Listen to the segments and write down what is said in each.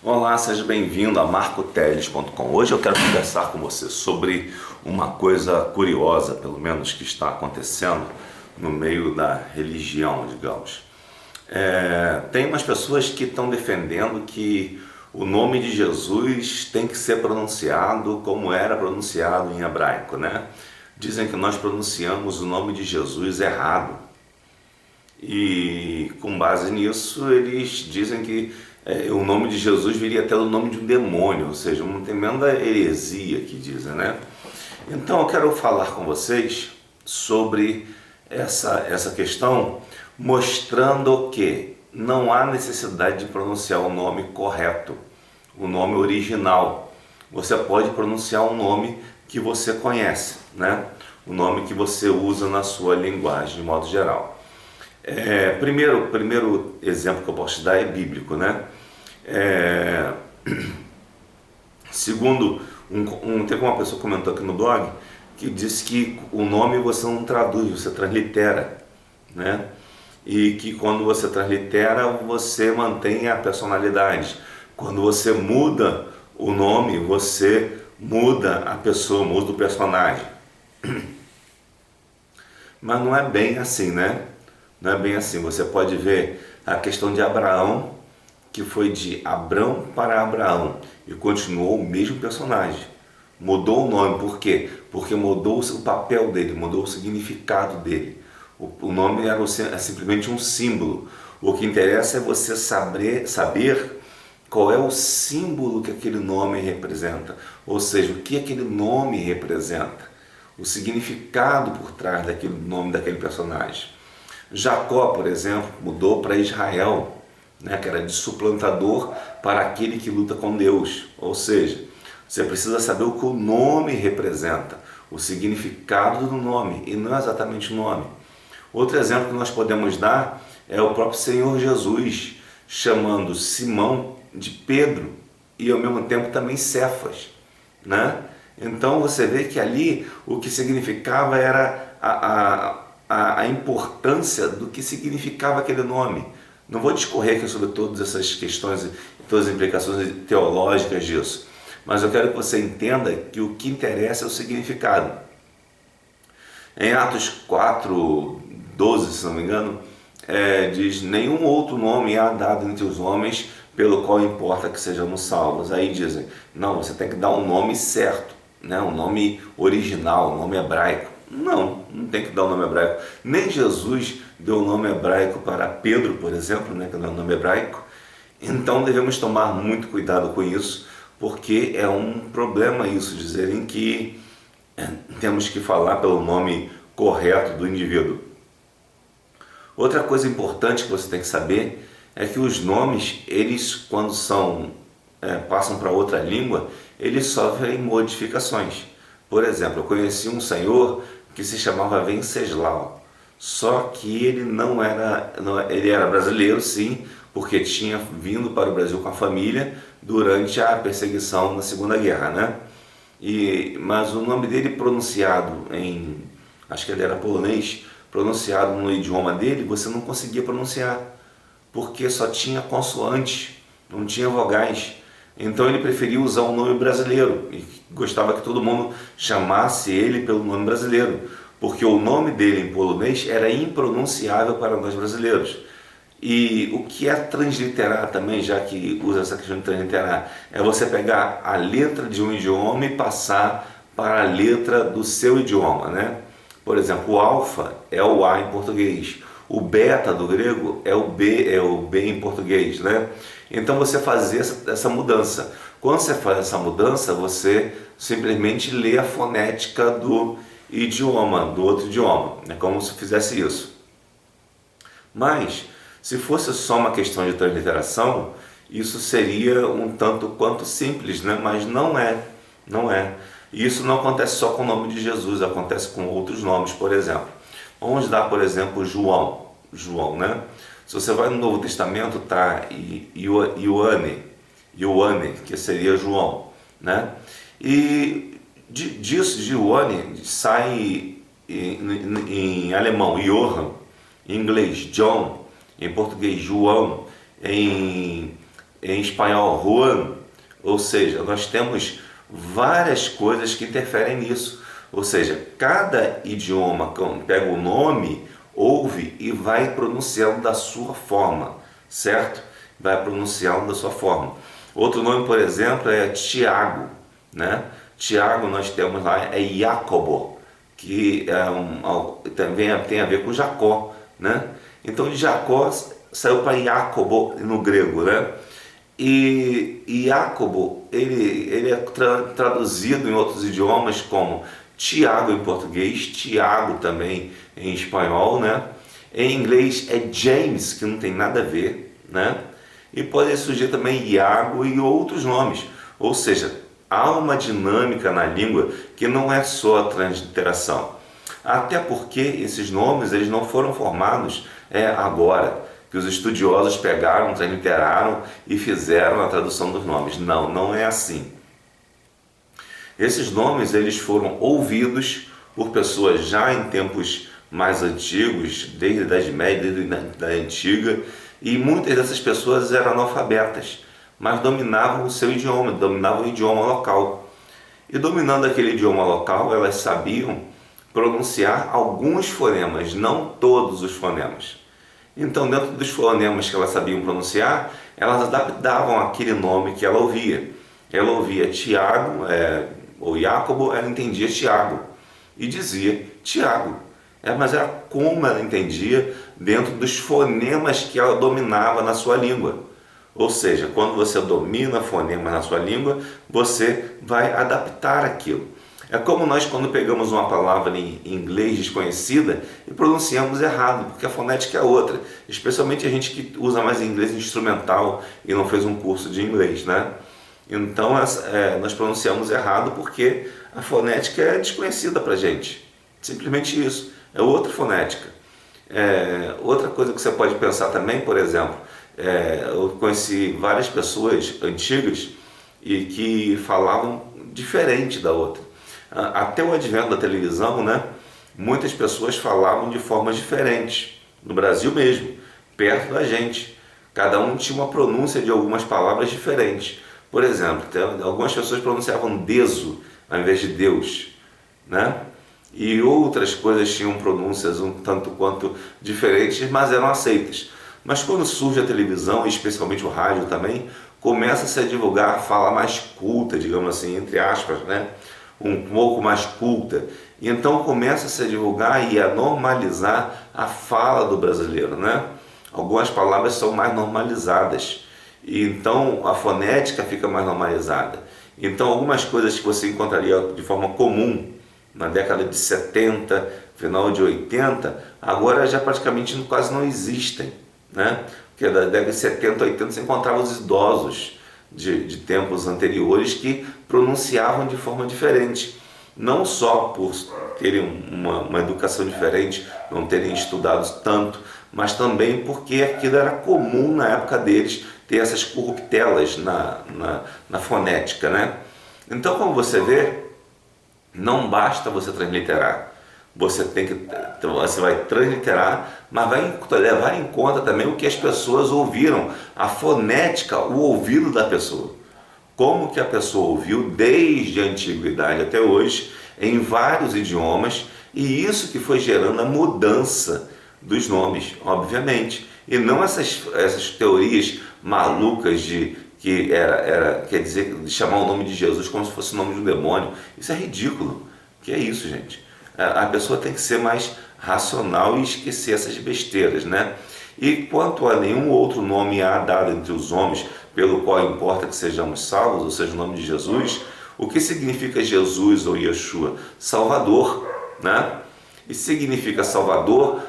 Olá, seja bem-vindo a marcoteles.com. Hoje eu quero conversar com você sobre uma coisa curiosa, pelo menos, que está acontecendo no meio da religião, digamos. Tem umas pessoas que estão defendendo que o nome de Jesus tem que ser pronunciado como era pronunciado em hebraico, né? Dizem que nós pronunciamos o nome de Jesus errado. E com base nisso, eles dizem que o nome de Jesus viria até o nome de um demônio, ou seja, uma tremenda heresia que dizem, né? Então eu quero falar com vocês sobre essa questão, mostrando que não há necessidade de pronunciar o nome correto, o nome original. Você pode pronunciar um nome que você conhece, né? O nome que você usa na sua linguagem, de modo geral. Primeiro exemplo que eu posso te dar é bíblico, né? Segundo, teve uma pessoa que comentou aqui no blog que disse que o nome você não traduz, você translitera, né? E que quando você translitera, você mantém a personalidade. Quando você muda o nome, você muda a pessoa, muda o personagem. Mas não é bem assim, né? Não é bem assim. Você pode ver a questão de Abraão, que foi de Abrão para Abraão e continuou o mesmo personagem. Mudou o nome, por quê? Porque mudou o papel dele, mudou o significado dele. O nome era simplesmente um símbolo. O que interessa é você saber qual é o símbolo que aquele nome representa, ou seja, o que aquele nome representa, o significado por trás daquele nome daquele personagem. Jacó, por exemplo, mudou para Israel, né, que era de suplantador para aquele que luta com Deus. Ou seja, você precisa saber o que o nome representa, o significado do nome, e não exatamente o nome. Outro exemplo que nós podemos dar é o próprio Senhor Jesus, chamando Simão de Pedro e ao mesmo tempo também Cefas, né? Então você vê que ali o que significava era a importância do que significava aquele nome. Não vou discorrer aqui sobre todas essas questões, todas as implicações teológicas disso, mas eu quero que você entenda que o que interessa é o significado. Em Atos 4:12, se não me engano, diz: nenhum outro nome há dado entre os homens pelo qual importa que sejamos salvos. Aí dizem, não, você tem que dar um nome certo, né? Um nome original, um nome hebraico. Não tem que dar um nome hebraico. Nem Jesus deu um nome hebraico para Pedro, por exemplo, né, que não é um nome hebraico. Então devemos tomar muito cuidado com isso, porque é um problema isso, dizerem que temos que falar pelo nome correto do indivíduo. Outra coisa importante que você tem que saber é que os nomes, eles quando passam para outra língua, eles sofrem modificações. Por exemplo, eu conheci um senhor que se chamava Venceslau, só que ele ele era brasileiro, sim, porque tinha vindo para o Brasil com a família durante a perseguição na Segunda Guerra, né? Mas o nome dele pronunciado acho que ele era polonês, pronunciado no idioma dele, você não conseguia pronunciar, porque só tinha consoantes, não tinha vogais. Então ele preferia usar um nome brasileiro e gostava que todo mundo chamasse ele pelo nome brasileiro, porque o nome dele em polonês era impronunciável para nós brasileiros. E o que é transliterar também, já que usa essa questão de transliterar, é você pegar a letra de um idioma e passar para a letra do seu idioma, né? Por exemplo, o alfa é o A em português, o beta do grego é o B em português, né? Então você fazer essa mudança. Quando você faz essa mudança, você simplesmente lê a fonética do idioma, do outro idioma, é como se fizesse isso. Mas, se fosse só uma questão de transliteração, isso seria um tanto quanto simples, né? Mas não é. E isso não acontece só com o nome de Jesus, acontece com outros nomes, por exemplo. Vamos dar, por exemplo, João, né? Se você vai no Novo Testamento, tá Ioane, que seria João, né? E disso, de Ioane, sai em alemão, Johann, em inglês, John, em português, João, em em espanhol Juan, ou seja, nós temos várias coisas que interferem nisso. Ou seja, cada idioma pega o nome, ouve e vai pronunciá-lo da sua forma, certo? Vai pronunciá-lo da sua forma. Outro nome, por exemplo, é Tiago, né? Tiago nós temos lá é Jacobo, que também tem a ver com Jacó, né? Então de Jacó saiu para Jacobo no grego, né? E Jacobo, ele é traduzido em outros idiomas como Tiago em português, Tiago também em espanhol, né? Em inglês é James, que não tem nada a ver, né? E pode surgir também Iago e outros nomes. Ou seja, há uma dinâmica na língua que não é só a transliteração. Até porque esses nomes eles não foram formados agora, que os estudiosos pegaram, transliteraram e fizeram a tradução dos nomes. Não, não é assim. Esses nomes eles foram ouvidos por pessoas já em tempos mais antigos, desde a Idade Média, desde a Antiga, e muitas dessas pessoas eram analfabetas, mas dominavam o seu idioma, dominavam o idioma local. E dominando aquele idioma local, elas sabiam pronunciar alguns fonemas, não todos os fonemas. Então, dentro dos fonemas que elas sabiam pronunciar, elas adaptavam aquele nome que ela ouvia. Ela ouvia Tiago, ou Jacobo, ela entendia Tiago e dizia Tiago. Mas era como ela entendia dentro dos fonemas que ela dominava na sua língua. Ou seja, quando você domina fonemas na sua língua, você vai adaptar aquilo. É como nós quando pegamos uma palavra em inglês desconhecida e pronunciamos errado, porque a fonética é outra. Especialmente a gente que usa mais inglês instrumental e não fez um curso de inglês, né? Então nós pronunciamos errado porque a fonética é desconhecida para a gente. Simplesmente isso. É outra fonética. Outra coisa que você pode pensar também, por exemplo, eu conheci várias pessoas antigas e que falavam diferente da outra. Até o advento da televisão, né, muitas pessoas falavam de formas diferentes, no Brasil mesmo, perto da gente. Cada um tinha uma pronúncia de algumas palavras diferentes. Por exemplo, algumas pessoas pronunciavam Deso ao invés de Deus, né? E outras coisas tinham pronúncias um tanto quanto diferentes, mas eram aceitas. Mas quando surge a televisão, e especialmente o rádio também, começa-se a divulgar a fala mais culta, digamos assim, entre aspas, né? Um pouco mais culta. E então começa-se a divulgar e a normalizar a fala do brasileiro, né? Algumas palavras são mais normalizadas. E então a fonética fica mais normalizada. Então algumas coisas que você encontraria de forma comum na década de 70, final de 80, agora já praticamente quase não existem, né? Porque da década de 70, 80 você encontrava os idosos de tempos anteriores que pronunciavam de forma diferente, não só por terem uma educação diferente, não terem estudado tanto, mas também porque aquilo era comum na época deles ter essas corruptelas na fonética, né? Então, como você vê, não basta você transliterar, você vai transliterar, mas vai levar em conta também o que as pessoas ouviram, a fonética, o ouvido da pessoa. Como que a pessoa ouviu desde a antiguidade até hoje, em vários idiomas, e isso que foi gerando a mudança dos nomes, obviamente. E não essas teorias malucas quer dizer, de chamar o nome de Jesus como se fosse o nome de um demônio. Isso é ridículo. Que é isso, gente? A pessoa tem que ser mais racional e esquecer essas besteiras, né? E quanto a nenhum outro nome há dado entre os homens, pelo qual importa que sejamos salvos, ou seja, o nome de Jesus, o que significa Jesus ou Yeshua? Salvador, né? E significa Salvador,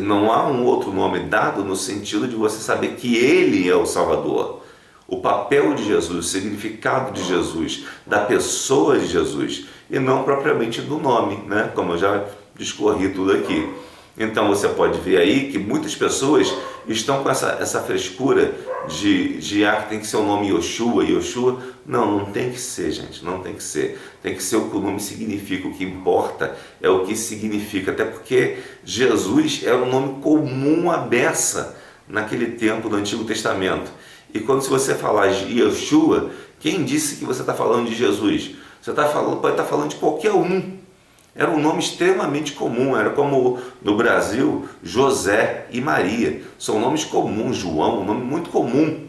não há um outro nome dado no sentido de você saber que Ele é o Salvador. O papel de Jesus, o significado de Jesus, da pessoa de Jesus, e não propriamente do nome, né? Como eu já discorri tudo aqui. Então você pode ver aí que muitas pessoas estão com essa frescura de que tem que ser o nome Yoshua. Não tem que ser, gente, não tem que ser. Tem que ser o que o nome significa, o que importa é o que significa. Até porque Jesus era um nome comum à beça naquele tempo do Antigo Testamento. E quando se você falar de Yeshua, quem disse que você está falando de Jesus? Você pode estar falando de qualquer um. Era um nome extremamente comum, era como no Brasil, José e Maria. São nomes comuns, João, um nome muito comum.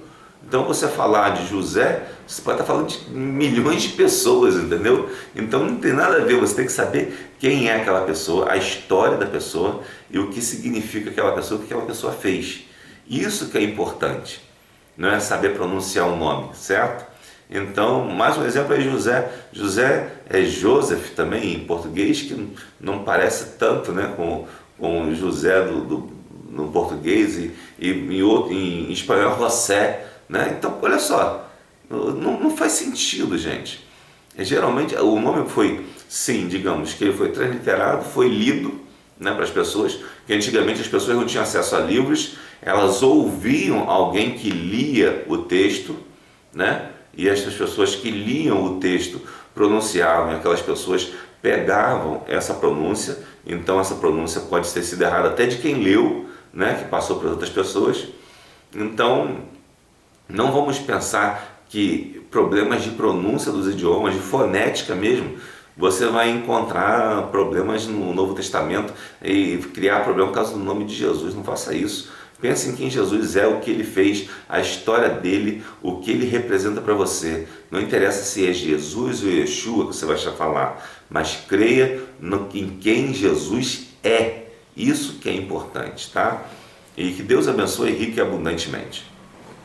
Então você falar de José, você pode estar falando de milhões de pessoas, entendeu? Então não tem nada a ver, você tem que saber quem é aquela pessoa, a história da pessoa e o que significa aquela pessoa, o que aquela pessoa fez. Isso que é importante, não é saber pronunciar um nome, certo? Então, mais um exemplo é José. José é Joseph também em português, que não parece tanto, né, com José no português e em espanhol José, né? Então, olha só, não faz sentido, gente. Geralmente o nome foi, sim, digamos que ele foi transliterado, foi lido, né, para as pessoas, que antigamente as pessoas não tinham acesso a livros, elas ouviam alguém que lia o texto, né? E estas pessoas que liam o texto pronunciavam, e aquelas pessoas pegavam essa pronúncia, então essa pronúncia pode ter sido errada até de quem leu, né, que passou para outras pessoas. Então, não vamos pensar que problemas de pronúncia dos idiomas, de fonética mesmo, você vai encontrar problemas no Novo Testamento e criar problema por causa do nome de Jesus. Não faça isso. Pense em quem Jesus é, o que ele fez, a história dele, o que ele representa para você. Não interessa se é Jesus ou Yeshua que você vai falar, mas creia em quem Jesus é. Isso que é importante, tá? E que Deus abençoe rica e abundantemente.